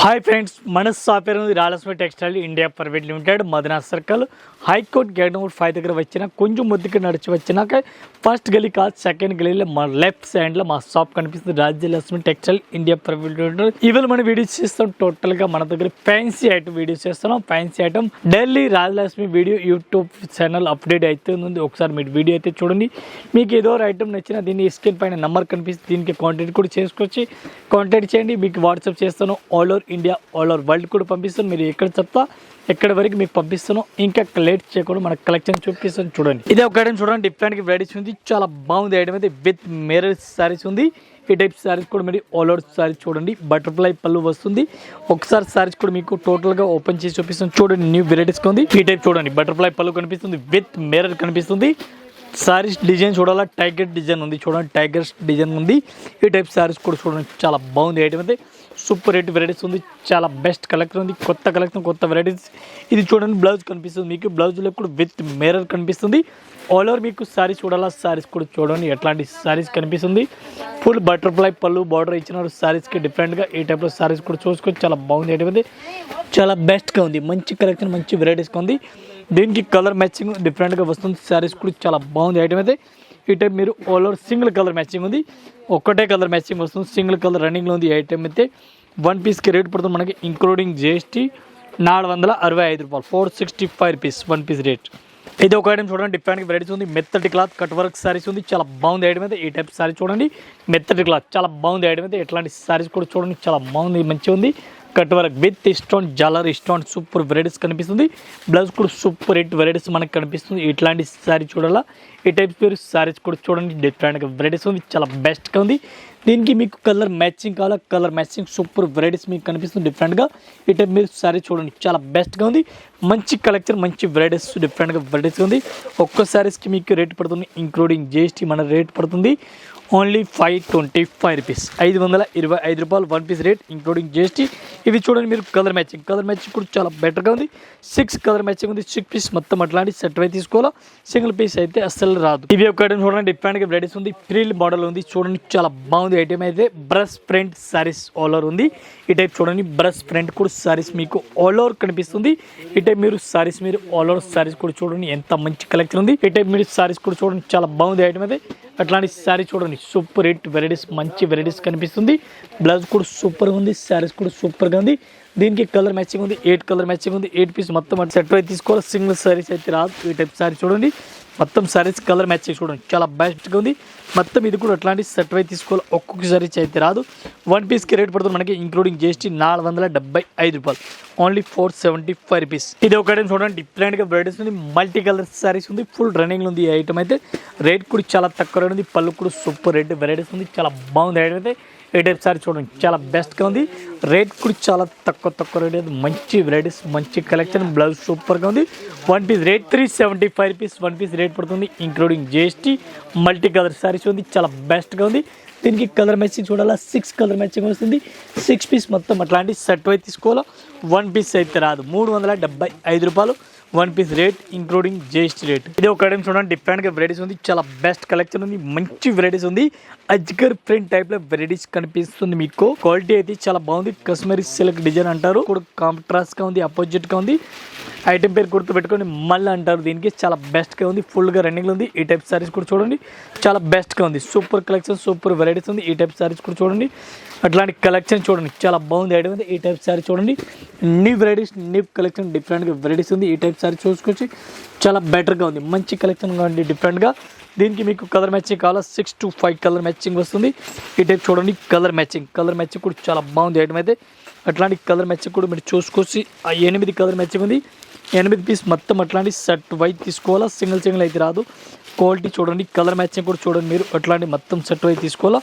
High friends मन shop రాలస్మి textile India private limited మదనా సర్కిల్ హైకోర్ట్ గేట్ నెంబర్ 5 దగ్గర వచ్చిన కొంచెం ముద్దుకి నడిచి వచ్చినాక ఫస్ట్ గలీ కాదు సెకండ్ గలీలో మా లెఫ్ట్ సైడ్ లో మా షాప్ కనిపిస్తుంది Rajalakshmi textile India private limited. ఇవాళ మనం వీడియోస్ చేస్తాం. టోటల్ గా మన దగ్గర ఫ్యాన్సీ ఐటమ్ వీడియోస్ చేస్తున్నాం. Fancy item Delhi Rajalakshmi video YouTube channel update అవుతుంది. ఒకసారి మీరు వీడియో అయితే చూడండి. మీకు ఏదో ఐటమ్ నచ్చినా దీన్ని స్క్రీన్ పైన నెంబర్ కనిపిస్తుంది. దీనికి కాంటాక్ట్ కూడా చేసుకోవచ్చు. కాంటాక్ట్ చేయండి. మీకు వాట్సాప్ చేస్తాను. All over India all over world కూడా పంపిస్తాను. మీరు ఎక్కడ చెప్తా ఎక్కడ వరకు మీకు పంపిస్తాను. ఇంకా లేట్ చేయకుండా మన కలెక్షన్ చూపిస్తాను. చూడండి, ఇదే ఒక ఐటమ్ చూడండి. డిఫరెంట్ వెరైటీస్ ఉంది. చాలా బాగుంది ఐటమ్ అయితే. విత్ మిర్రర్ సారీస్ ఉంది. ఈ టైప్ సారీస్ కూడా మీరు ఆల్ ఓవర్ సారీస్ చూడండి. బటర్ఫ్లై పళ్ళు వస్తుంది. ఒకసారి సారీస్ కూడా మీకు టోటల్ గా ఓపెన్ చేసి చూపిస్తాను. చూడండి, న్యూ వెరైటీస్ ఉంది. ఈ టైప్ చూడండి. బటర్ఫ్లై పళ్ళు కనిపిస్తుంది. విత్ మిర్రర్ కనిపిస్తుంది. సారీస్ డిజైన్ చూడాలా. టైగర్ డిజైన్ ఉంది. చూడండి, టైగర్ డిజైన్ ఉంది. ఈ టైప్ సారీస్ కూడా చూడండి. చాలా బాగుంది ఐటమ్ అయితే. సూపర్ రేట్ వెరైటీస్ ఉంది. చాలా బెస్ట్ కలెక్షన్ ఉంది. కొత్త కలెక్షన్, కొత్త వెరైటీస్. ఇది చూడండి, బ్లౌజ్ కనిపిస్తుంది మీకు. బ్లౌజ్లో కూడా విత్ మిర్రర్ కనిపిస్తుంది. ఆల్ ఓవర్ మీకు సారీస్ చూడాలా. సారీస్ కూడా చూడండి ఎట్లాంటి సారీస్ కనిపిస్తుంది. ఫుల్ బటర్ఫ్లై పళ్ళు బార్డర్ ఇచ్చిన సారీస్కి డిఫరెంట్గా ఈ టైప్లో సారీస్ కూడా చూసుకొని చాలా బాగుంది ఐటమ్ అయితే. చాలా బెస్ట్గా ఉంది. మంచి కలెక్షన్, మంచి వెరైటీస్గా ఉంది. దీనికి కలర్ మ్యాచింగ్ డిఫరెంట్గా వస్తుంది. సారీస్ కూడా చాలా బాగుంది ఐటమ్ అయితే. ఈ టైప్ మీరు all over single colour matching ఉంది. ఒక్కటే కలర్ మ్యాచింగ్ వస్తుంది. సింగిల్ కలర్ రన్నింగ్లో ఉంది. ఈ ఐటమ్ అయితే వన్ పీస్కి రేట్ పడుతుంది మనకి ఇంక్లూడింగ్ జిఎస్టీ 465 రూపాయలు. 465 రూపీస్ వన్ పీస్ రేట్. ఇది ఒక ఐటమ్ చూడండి. డిఫరెంట్ వెరైటీస్ ఉంది. మెత్తటి క్లాత్ కట్ వర్క్ సారీస్ ఉంది. చాలా బాగుంది ఐటమ్ అయితే. ఈ టైప్ సారీ చూడండి. మెత్తటి క్లాత్ చాలా బాగుంది ఐటమ్ అయితే. ఎట్లాంటి సారీస్ కూడా చూడండి. చాలా బాగుంది, మంచిగా ఉంది. కట్ వర్క్ విత్ స్టోన్ జాలర్ స్టోన్ సూపర్ వెరైటీస్ కనిపిస్తుంది. బ్లౌజ్ కూడా సూపర్ రేట్ వెరైటీస్ మనకు కనిపిస్తుంది. ఇట్లాంటి సారీ చూడాలా. ఈ టైప్స్ పేరు సారీస్ కూడా చూడండి. డిఫరెంట్గా వెరైటీస్ ఉంది. చాలా బెస్ట్గా ఉంది. దీనికి మీకు కలర్ మ్యాచింగ్ కావాలా. కలర్ మ్యాచింగ్ సూపర్ వెరైటీస్ మీకు కనిపిస్తుంది డిఫరెంట్గా. ఈ టైప్ మీరు సారీ చూడండి. చాలా బెస్ట్గా ఉంది. మంచి కలెక్షన్, మంచి వెరైటీస్ డిఫరెంట్గా వెరైటీస్ ఉంది. ఒక్క సారీస్కి మీకు రేట్ పడుతుంది ఇంక్లూడింగ్ జిఎస్టీ మన రేట్ పడుతుంది ఓన్లీ 525 రూపీస్. 525 రూపాయలు one piece rate including GST. ఇవి చూడండి మీరు కలర్ మ్యాచింగ్. కలర్ మ్యాచింగ్ కూడా చాలా బెటర్గా ఉంది. 6 కలర్ మ్యాచింగ్ ఉంది. 6 పీస్ మొత్తం అట్లాంటి సెట్ అయితే తీసుకోవాలా. సింగిల్ పీస్ అయితే అస్సలు రాదు. ఇవి ఒక ఐటమ్ చూడండి. డిఫరెంట్గా వెరైటీస్ ఉంది. ఫ్రిల్ మోడల్ ఉంది. చూడండి, చాలా బాగుంది ఐటమ్ అయితే. Brush print saris all over ఉంది. ఈ టైప్ చూడండి. బ్రష్ ప్రింట్ కూడా సారీస్ మీకు ఆల్ ఓవర్ కనిపిస్తుంది. ఈ టైప్ మీరు సారీస్ మీరు ఆల్ ఓవర్ సారీస్ కూడా చూడండి. ఎంత మంచి కలెక్షన్ ఉంది. ఈ టైప్ మీరు సారీస్ కూడా చూడండి. చాలా బాగుంది ఐటమ్ అయితే. అట్లాంటి సారీ చూడండి. సూపర్ రేట్ వెరైటీస్, మంచి వెరైటీస్ కనిపిస్తుంది. బ్లౌజ్ కూడా సూపర్గా ఉంది. శారీస్ కూడా సూపర్గా ఉంది. దీనికి కలర్ మ్యాచింగ్ ఉంది. 8 కలర్ మ్యాచింగ్ ఉంది. 8 పీస్ మొత్తం సెట్ అయితే తీసుకోవాలి. సింగిల్ సారీస్ అయితే రాదు. ఈ టైప్ సారీ చూడండి. మొత్తం సారీస్ కలర్ మ్యాచింగ్ చూడండి. చాలా బెస్ట్గా ఉంది. మొత్తం ఇది కూడా అట్లాంటి సెట్ అయితే తీసుకోవాలి. ఒక్కొక్క సారీస్ అయితే రాదు. వన్ పీస్కి రేట్ పడుతుంది మనకి ఇంక్లూడింగ్ జిఎస్టీ 475 రూపాయలు. Only 475 rupees. ఇది ఒక ఐటమ్ చూడండి. డిఫరెంట్గా వెరైటీస్ ఉంది. మల్టీ కలర్ సారీస్ ఉంది. ఫుల్ రన్నింగ్లో ఉంది ఈ ఐటమ్ అయితే. రేట్ కూడా చాలా తక్కువ రేట్ ఉంది. పళ్ళు కూడా సూపర్ రేట్ వెరైటీస్ ఉంది. చాలా బాగుంది ఐటమ్ అయితే. ఈ టైప్ సారీ చూడండి. చాలా బెస్ట్గా ఉంది. రేట్ కూడా చాలా తక్కువ రేట్ అయితే. మంచి వెరైటీస్, మంచి కలెక్షన్. బ్లౌజ్ సూపర్గా ఉంది. One piece rate 375 rupees one piece rate పడుతుంది including GST. Multi colour sarees ఉంది. చాలా బెస్ట్గా ఉంది. దీనికి కలర్ మ్యాచింగ్ చూడాలా. 6 కలర్ మ్యాచింగ్ వస్తుంది. 6 పీస్ మొత్తం అట్లాంటి సెట్ అయితే తీసుకోవాలా. వన్ పీస్ అయితే రాదు. 375 రూపాయలు one piece rate including GST rate. ఇది ఒక ఐటమ్ చూడండి. డిఫరెంట్గా వెరైటీస్ ఉంది. చాలా బెస్ట్ కలెక్షన్ ఉంది. మంచి వెరైటీస్ ఉంది. అజ్గర్ ప్రింట్ టైప్లో వెరైటీస్ కనిపిస్తుంది మీకు. క్వాలిటీ అయితే చాలా బాగుంది. కశ్మీరీ సిల్క్ డిజైన్ అంటారు. కూడా కాంట్రాస్ట్గా ఉంది. అపోజిట్గా ఉంది. ఐటమ్ పేరు గుర్తు పెట్టుకొని మళ్ళీ అంటారు. దీనికి చాలా బెస్ట్గా ఉంది. ఫుల్గా రన్నింగ్లో ఉంది. ఈ టైప్ సారీస్ కూడా చూడండి. చాలా బెస్ట్గా ఉంది. సూపర్ కలెక్షన్, సూపర్ వెరైటీస్ ఉంది. ఈ టైప్ సారీస్ కూడా చూడండి. అట్లాంటి కలెక్షన్ చూడండి. చాలా బాగుంది ఐటమ్ ఉంది. ఈ టైప్ సారీ చూడండి. న్యూ వెరైటీస్, న్యూ కలెక్షన్ డిఫరెంట్గా వెరైటీస్ ఉంది. ఈ టైప్ సారీ చూసుకొచ్చి చాలా బెటర్గా ఉంది. మంచి కలెక్షన్గా ఉంది డిఫరెంట్గా. దీనికి మీకు కలర్ మ్యాచింగ్ కావాలా. 6 to 5 కలర్ మ్యాచింగ్ వస్తుంది. ఈ టైప్ చూడండి. కలర్ మ్యాచింగ్ కూడా చాలా బాగుంది ఐటమ్ అయితే. అట్లాంటి కలర్ మ్యాచింగ్ కూడా మీరు చూసుకొచ్చి 8 కలర్ మ్యాచింగ్ ఉంది. 8 పీస్ మొత్తం అట్లాంటి సెట్ వైట్ తీసుకోవాలా. సింగిల్ అయితే రాదు. క్వాలిటీ చూడండి. కలర్ మ్యాచింగ్ కూడా చూడండి మీరు. అట్లాంటి మొత్తం సెట్ వైట్ తీసుకోవాలా.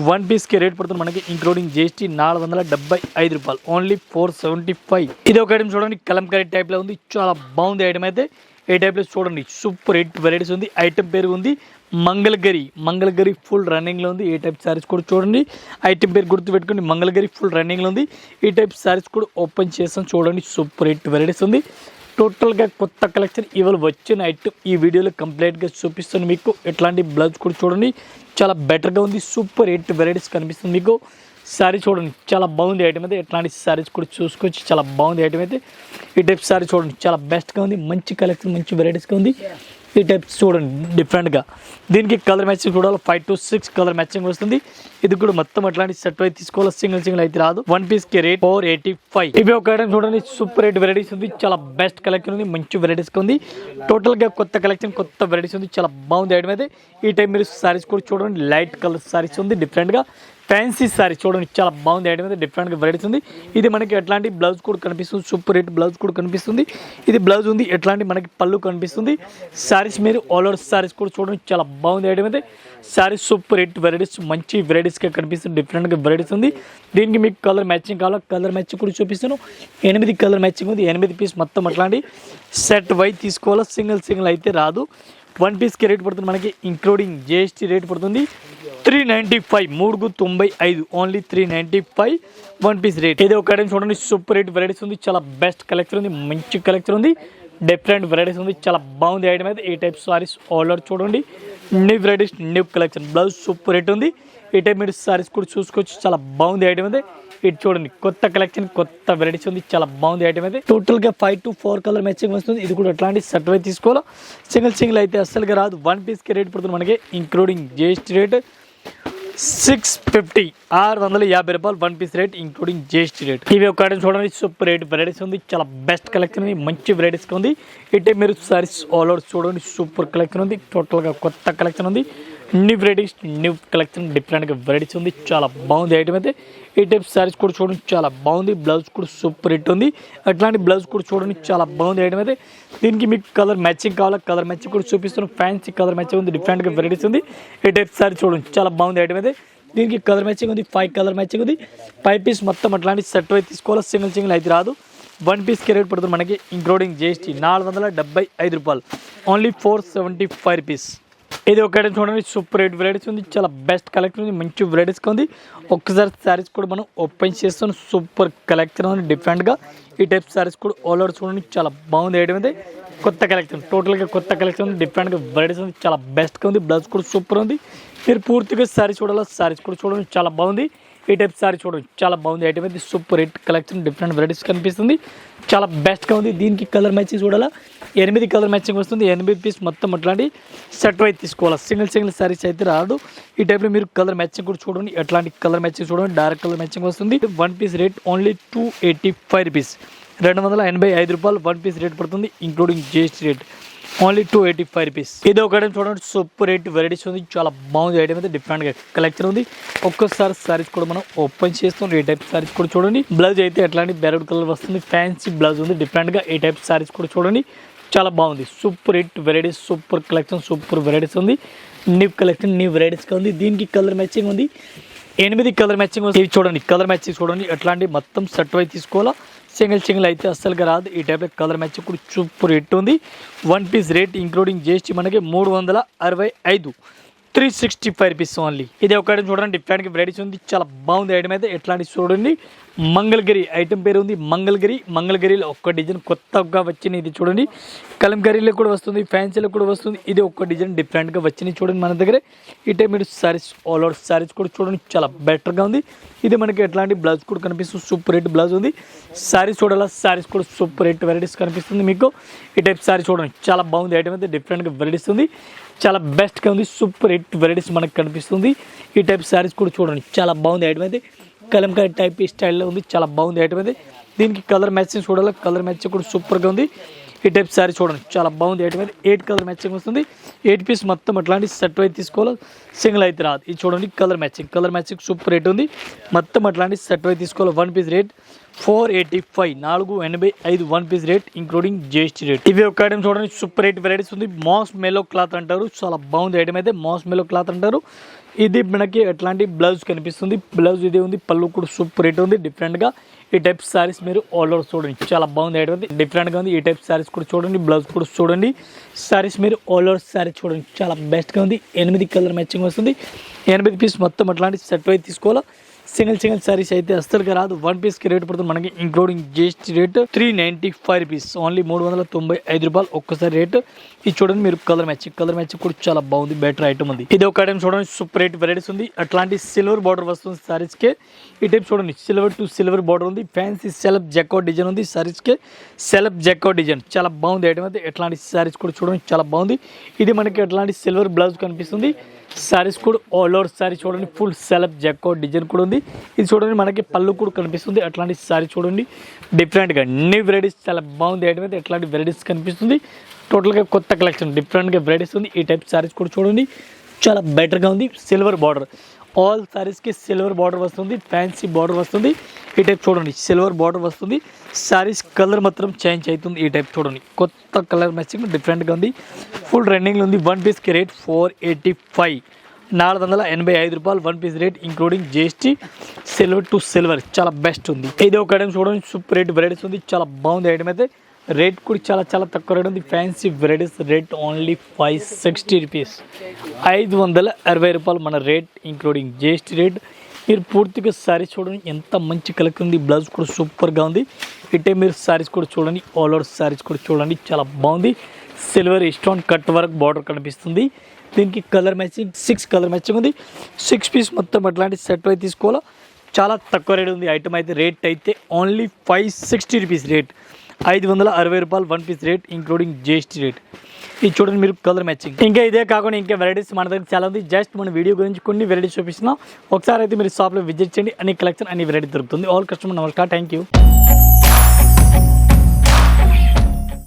వన్ పీస్కి రేట్ పడుతుంది మనకి ఇంక్లూడింగ్ జిఎస్టీ 475 రూపాయలు. ఓన్లీ 475. ఇది ఒక ఐటమ్ చూడండి. కలంకారీ టైప్లో ఉంది. చాలా బాగుంది ఐటమ్ అయితే. ఏ టైప్లో చూడండి. సూపర్ రేట్ వెరైటీస్ ఉంది. ఐటమ్ పేరు ఉంది మంగళగిరి ఫుల్ రన్నింగ్లో ఉంది. ఈ టైప్ సారీస్ కూడా చూడండి. ఐటమ్ పేరు గుర్తు పెట్టుకోండి. మంగళగిరి ఫుల్ రన్నింగ్లో ఉంది. ఈ టైప్ సారీస్ కూడా ఓపెన్ చేస్తాం చూడండి. సూపర్ రేట్ వెరైటీస్ ఉంది. టోటల్గా కొత్త కలెక్షన్ ఇవాళ వచ్చిన ఐటమ్ ఈ వీడియోలో కంప్లీట్గా చూపిస్తాను మీకు. ఎట్లాంటి బ్లౌజ్ కూడా చూడండి. చాలా బెటర్గా ఉంది. సూపర్ 8 వెరైటీస్ కనిపిస్తుంది మీకు. శారీ చూడండి చాలా బాగుంది ఐటమ్ అయితే. ఎట్లాంటి శారీస్ కూడా చూసుకోవచ్చు, చాలా బాగుంది ఐటమ్ అయితే. ఈ టైప్ శారీ చూడండి చాలా బెస్ట్గా ఉంది, మంచి కలెక్షన్, మంచి వెరైటీస్గా ఉంది. ఈ టైప్స్ చూడండి డిఫరెంట్గా. దీనికి కలర్ మ్యాచింగ్ చూడాలి, 5 to 6 కలర్ మ్యాచింగ్ వస్తుంది. ఇది కూడా మొత్తం అట్లాంటి సెట్ అయితే తీసుకోవాలి, సింగిల్ అయితే రాదు. 1 piece కి రేట్ 485. ఇవి ఒక ఐటమ్ చూడండి, సూపర్ 8 వెరైటీస్ ఉంది, చాలా బెస్ట్ కలెక్షన్ ఉంది, మంచి వెరైటీస్ ఉంది. టోటల్గా కొత్త కలెక్షన్, కొత్త వెరైటీస్ ఉంది, చాలా బాగుంది ఐటమ్ అయితే. ఈ టైం మీరు సారీస్ కూడా చూడండి, లైట్ కలర్ సారీస్ ఉంది, డిఫరెంట్గా ఫ్యాన్సీ సారీ చూడండి చాలా బాగుంది ఐటమ్ అయితే. డిఫరెంట్గా వెరైటీస్ ఉంది. ఇది మనకి ఎట్లాంటి బ్లౌజ్ కూడా కనిపిస్తుంది, సూపర్ 8 బ్లౌజ్ కూడా కనిపిస్తుంది. ఇది బ్లౌజ్ ఉంది, ఎట్లాంటి మనకి పళ్ళు కనిపిస్తుంది. సారీస్ మీరు ఆల్ ఓవర్ సారీస్ కూడా చూడండి చాలా బాగుంది ఐటమ్ అయితే. సారీస్ సూపర్ 8 వెరైటీస్, మంచి వెరైటీస్గా కనిపిస్తుంది, డిఫరెంట్గా వెరైటీస్ ఉంది. దీనికి మీకు కలర్ మ్యాచింగ్ కావాలా, కలర్ మ్యాచింగ్ కూడా చూపిస్తాను. 8 కలర్ మ్యాచింగ్ ఉంది, 8 పీస్ మొత్తం అట్లాంటి సెట్ వై తీసుకోవాలా, సింగిల్ అయితే రాదు. 1 piece కి రేట్ పడుతుంది మనకి ఇంక్లూడింగ్ జిఎస్టీ రేట్ పడుతుంది 395, 395, ఓన్లీ 395 1 piece రేట్. ఇది ఒక ఐటమ్ చూడండి, సూపర్ 8 వెరైటీస్ ఉంది, చాలా బెస్ట్ కలెక్షన్ ఉంది, మంచి కలెక్షన్ ఉంది, డిఫరెంట్ వెరైటీస్ ఉంది, చాలా బాగుంది ఐటమ్ అయితే. ఈ టైప్ సారీస్ ఆల్ ఓవర్ చూడండి, new varieties, new collection, blouse super 8 ఉంది. ఈ టైప్ మీరు సారీస్ కూడా చూసుకోవచ్చు, చాలా బాగుంది ఐటమ్ అయితే. ఇది చూడండి కొత్త కలెక్షన్, కొత్త వెరైటీస్ ఉంది, చాలా బాగుంది ఐటమ్ అయితే. టోటల్గా 5 to 4 కలర్ మ్యాచింగ్ వస్తుంది. ఇది కూడా అట్లాంటి సెట్ వై తీసుకోవాలా, సింగిల్ అయితే అస్సలుగా రాదు. 1 piece కి రేట్ పడుతుంది మనకి ఇంక్లూడింగ్ జిఎస్టీ రేట్ 650, 650 రూపాయలు 1 piece rate including GST rate. ఇవి ఒక ఐటమ్ చూడండి, సూపర్ 8 వెరైటీస్ ఉంది, చాలా బెస్ట్ కలెక్షన్ ఉంది, మంచి వెరైటీస్ ఉంది. ఇటే మీరు సారీస్ ఆల్ ఓవర్ చూడండి, సూపర్ కలెక్షన్ ఉంది, టోటల్గా కొత్త కలెక్షన్ ఉంది, న్యూ వెరైటీస్, న్యూ కలెక్షన్, డిఫరెంట్గా వెరైటీస్ ఉంది, చాలా బాగుంది ఐటమ్ అయితే. ఈ టైప్ సారీస్ కూడా చూడండి చాలా బాగుంది, బ్లౌజ్ కూడా సూపర్ 8 ఉంది, అట్లాంటి బ్లౌజ్ కూడా చూడండి చాలా బాగుంది ఐటమ్ అయితే. దీనికి మీకు కలర్ మ్యాచింగ్ కావాలా, కలర్ మ్యాచింగ్ కూడా చూపిస్తున్నాం. ఫ్యాన్సీ కలర్ మ్యాచింగ్ ఉంది, డిఫరెంట్గా వెరైటీస్ ఉంది. ఈ టైప్ సారీ చూడండి చాలా బాగుంది ఐటమ్ అయితే. దీనికి కలర్ మ్యాచింగ్ ఉంది, 5 కలర్ మ్యాచింగ్ ఉంది. 5 piece మొత్తం అట్లాంటి సెట్ అయితే తీసుకోవాలి, సింగిల్ అయితే రాదు. 1 piece కి రేట్ పడుతుంది మనకి ఇంక్లూడింగ్ జిఎస్టీ 475 రూపాయలు, ఓన్లీ 475 రూపీస్. ఇది ఒక ఐటమ్ చూడండి, సూపర్ 8 వెరైటీస్ ఉంది, చాలా బెస్ట్ కలెక్షన్ ఉంది, మంచి వెరైటీస్గా ఉంది. ఒక్కసారి శారీస్ కూడా మనం ఓపెన్ చేస్తాం, సూపర్ కలెక్షన్ ఉంది, డిఫరెంట్గా. ఈ టైప్ శారీస్ కూడా ఆల్ ఓవర్ చూడండి చాలా బాగుంది ఐటమ్ అయితే. కొత్త కలెక్షన్, టోటల్గా కొత్త కలెక్షన్ ఉంది, డిఫరెంట్గా వెరైటీస్ ఉంది, చాలా బెస్ట్గా ఉంది, బ్లౌజ్ కూడా సూపర్ ఉంది. మీరు పూర్తిగా శారీ చూడాలి, శారీస్ కూడా చూడండి చాలా బాగుంది. ఈ టైప్ సారీ చూడండి చాలా బాగుంది ఐటమ్ అయితే. సూపర్ 8 కలెక్షన్, డిఫరెంట్ వెరైటీస్ కనిపిస్తుంది, చాలా బెస్ట్గా ఉంది. దీనికి కలర్ మ్యాచింగ్ చూడాలా, 8 కలర్ మ్యాచింగ్ వస్తుంది. 8 piece మొత్తం అట్లాంటి సెట్ వైజ్ తీసుకోవాలి, సింగిల్ సారీస్ అయితే రాదు. ఈ టైప్లో మీరు కలర్ మ్యాచింగ్ కూడా చూడండి, ఎట్లాంటి కలర్ మ్యాచింగ్ చూడండి, డార్క్ కలర్ మ్యాచింగ్ వస్తుంది. 1 piece రేట్ ఓన్లీ 285 రూపీస్, 285 రూపాయలు 1 piece రేట్ పడుతుంది including GST rate, only 285 rupees. ఇది ఒక ఐటమ్ చూడండి, సూపర్ 8 వెరైటీస్ ఉంది, చాలా బాగుంది ఐటమ్ అయితే, డిఫరెంట్గా కలెక్షన్ ఉంది. ఒక్కసారి సారీస్ కూడా మనం ఓపెన్ చేస్తాం. ఈ టైప్ సారీస్ కూడా చూడండి, బ్లౌజ్ అయితే ఎట్లాంటి బెరడ్ కలర్ వస్తుంది, ఫ్యాన్సీ బ్లౌజ్ ఉంది, డిఫరెంట్గా. ఈ టైప్ సారీస్ కూడా చూడండి చాలా బాగుంది. Super 8 varieties, super collection, super varieties ఉంది, న్యూ కలెక్షన్, న్యూ వెరైటీస్గా ఉంది. దీనికి కలర్ మ్యాచింగ్ ఉంది, 8 కలర్ మ్యాచింగ్ వస్తుంది. చూడండి కలర్ మ్యాచింగ్ చూడండి, ఎట్లాంటి మొత్తం సెట్ వై తీసుకోవాలా, సింగిల్ అయితే అస్సలుగా రాదు. ఈ టైప్లో కలర్ మ్యాచింగ్ కూడా సూపర్ 8 ఉంది. 1 piece రేట్ ఇంక్లూడింగ్ జిఎస్టీ మనకి 365, 365 రూపీస్ ఓన్లీ. ఇది ఒక ఐటమ్ చూడండి, డిఫరెంట్గా వెరైటీస్ ఉంది, చాలా బాగుంది ఐటమ్ అయితే. ఎట్లాంటి చూడండి, మంగళగిరి ఐటమ్ పేరు ఉంది, మంగళగిరిలో ఒక్క డిజైన్ కొత్తగా వచ్చింది. ఇది చూడండి కలంకారీలో కూడా వస్తుంది, ఫ్యాన్సీలో కూడా వస్తుంది. ఇది ఒక్క డిజైన్ డిఫరెంట్గా వచ్చింది చూడండి మన దగ్గర. ఈ టైప్ మీరు సారీస్ ఆల్ ఓవర్ సారీస్ కూడా చూడండి చాలా బెటర్గా ఉంది. ఇది మనకి ఎట్లాంటి బ్లౌజ్ కూడా కనిపిస్తుంది, సూపర్ 8 బ్లౌజ్ ఉంది. సారీస్ చూడాలా, సారీస్ కూడా సూపర్ 8 వెరైటీస్ కనిపిస్తుంది మీకు. ఈ టైప్ సారీ చూడండి చాలా బాగుంది ఐటమ్ అయితే, డిఫరెంట్గా వెరైటీస్ ఉంది, చాలా బెస్ట్గా ఉంది, సూపర్ 8 వెరైటీస్ మనకు కనిపిస్తుంది. ఈ టైప్ సారీస్ కూడా చూడండి చాలా బాగుంది ఐటమ్ అయితే, కలంకారీ టైప్ స్టైల్లో ఉంది, చాలా బాగుంది ఐటమ్ అయితే. దీనికి కలర్ మ్యాచింగ్ చూడాలి, కలర్ మ్యాచింగ్ కూడా సూపర్గా ఉంది. ఈ టైప్ సారీ చూడండి చాలా బాగుంది ఐటమ్ అయితే. 8 కలర్ మ్యాచింగ్ వస్తుంది. 8 piece మొత్తం అట్లాంటి సెట్ అయితే తీసుకోవాలి, సింగిల్ అయితే రాదు. ఇది చూడండి కలర్ మ్యాచింగ్ సూపర్ 8 ఉంది, మొత్తం అట్లాంటి సెట్ అయితే తీసుకోవాలి. 1 piece rate 485, 485 1 piece rate including GST rate. ఇవి ఒక ఐటమ్ చూడండి, సూపర్ 8 వెరైటీస్ ఉంది. మాస్ మెలో క్లాత్ అంటారు, చాలా బాగుంది ఐటమ్ అయితే, మాస్ మెలో క్లాత్ అంటారు. ఇది మనకి ఎట్లాంటి బ్లౌజ్ కనిపిస్తుంది, బ్లౌజ్ ఇది ఉంది, పళ్ళు కూడా సూపర్ 8 ఉంది, డిఫరెంట్గా. ఈ టైప్ సారీస్ మీరు ఆల్ ఓవర్ చూడండి చాలా బాగుంది ఐటమ్ ఉంది, డిఫరెంట్గా ఉంది. ఈ టైప్ సారీస్ కూడా చూడండి, బ్లౌజ్ కూడా చూడండి. సారీస్ మీరు ఆల్ ఓవర్ సారీ చూడండి చాలా బెస్ట్గా ఉంది. 8 కలర్ మ్యాచింగ్ వస్తుంది. 8 piece మొత్తం అట్లాంటి సెట్ అయితే తీసుకోవాలా, సింగిల్ సారీస్ అయితే అస్సలుగా రాదు. 1 పీస్కి రేట్ పడుతుంది మనకి including GST rate 395 rupees, only 395 రూపాయలు ఒక్కసారి రేట్. ఇది చూడండి మీరు కలర్ మ్యాచింగ్ కూడా చాలా బాగుంది, బెటర్ ఐటమ్ ఉంది. ఇది ఒక ఐటమ్ చూడండి, సూపర్ రేట్ వెరైటీస్ ఉంది. అట్లాంటి సిల్వర్ బార్డర్ వస్తుంది సారీస్కే. ఈ టైప్ చూడండి సిల్వర్ టు సిల్వర్ బార్డర్ ఉంది, ఫ్యాన్సీ సెల్ఫ్ జెకౌట్ డిజైన్ ఉంది సారీస్కే. సెల్ఫ్ జెకౌట్ డిజైన్ చాలా బాగుంది ఐటమ్ అయితే. ఎట్లాంటి సారీస్ కూడా చూడండి చాలా బాగుంది. ఇది మనకి ఎట్లాంటి సిల్వర్ బ్లౌజ్ కనిపిస్తుంది. సారీస్ కూడా ఆల్ ఓవర్ సారీ చూడండి, ఫుల్ సెల్ఫ్ జెకౌట్ డిజైన్ కూడా ఉంది. ఇది చూడండి మనకి పళ్ళు కూడా కనిపిస్తుంది. అట్లాంటి సారీ చూడండి డిఫరెంట్గా అన్ని వెరైటీస్ చాలా బాగుంది ఐటమ్ అయితే. ఎట్లాంటి వెరైటీస్ కనిపిస్తుంది, టోటల్గా కొత్త కలెక్షన్ డిఫరెంట్గా వెరైటీస్ ఉంది. ఈ టైప్ సారీస్ కూడా చూడండి చాలా బెటర్గా ఉంది. సిల్వర్ బార్డర్ ఆల్ సారీస్కి సిల్వర్ బార్డర్ వస్తుంది, ఫ్యాన్సీ బార్డర్ వస్తుంది. ఈ టైప్ చూడండి సిల్వర్ బార్డర్ వస్తుంది. సారీస్ కలర్ మాత్రం చేంజ్ అవుతుంది. ఈ టైప్ చూడండి కొత్త కలర్ మ్యాచింగ్ డిఫరెంట్గా ఉంది, ఫుల్ రన్నింగ్లో ఉంది. 1 పీస్కి రేట్ 485, 485 రూపాయలు 1 piece rate including GST. Silver to silver చాలా బెస్ట్ ఉంది. ఇది ఒక ఐటమ్ చూడండి సూపర్ రేట్ వెరైటీస్ ఉంది, చాలా బాగుంది ఐటమ్ అయితే. రేట్ కూడా చాలా తక్కువ రేట్ ఉంది. Fancy varieties rate only 560 rupees, 560 రూపాయలు మన రేట్ ఇంక్లూడింగ్ జిఎస్టీ రేట్. మీరు పూర్తిగా సారీస్ చూడండి ఎంత మంచి కలెక్షన్ ఉంది. బ్లౌజ్ కూడా సూపర్గా ఉంది. ఇటే మీరు సారీస్ కూడా చూడండి, ఆల్ ఓవర్ సారీస్ కూడా చూడండి చాలా బాగుంది. Silver stone cut work border కనిపిస్తుంది. దీనికి కలర్ మ్యాచింగ్ 6 కలర్ మ్యాచింగ్ ఉంది. 6 పీస్ మొత్తం అట్లాంటి సెట్ అయితే తీసుకోవాలా. చాలా తక్కువ రేట్ ఉంది ఐటమ్ అయితే. రేట్ అయితే ఓన్లీ 560 రూపీస్ రేట్, 560 రూపాయలు 1 piece rate including GST rate. ఇది చూడండి మీరు కలర్ మ్యాచింగ్. ఇంకా ఇదే కాకుండా ఇంకా వెరైటీస్ మన దగ్గర చాలా ఉంది. జస్ట్ మన వీడియో గురించి కొన్ని వెరైటీస్ చూపిస్తున్నాం. ఒకసారి అయితే మీరు షాప్లో విజిట్ చేయండి, అన్ని కలెక్షన్ అన్ని వెరైటీ దొరుకుతుంది. ఆల్ కస్టమర్ నమస్కారం, థ్యాంక్ యూ.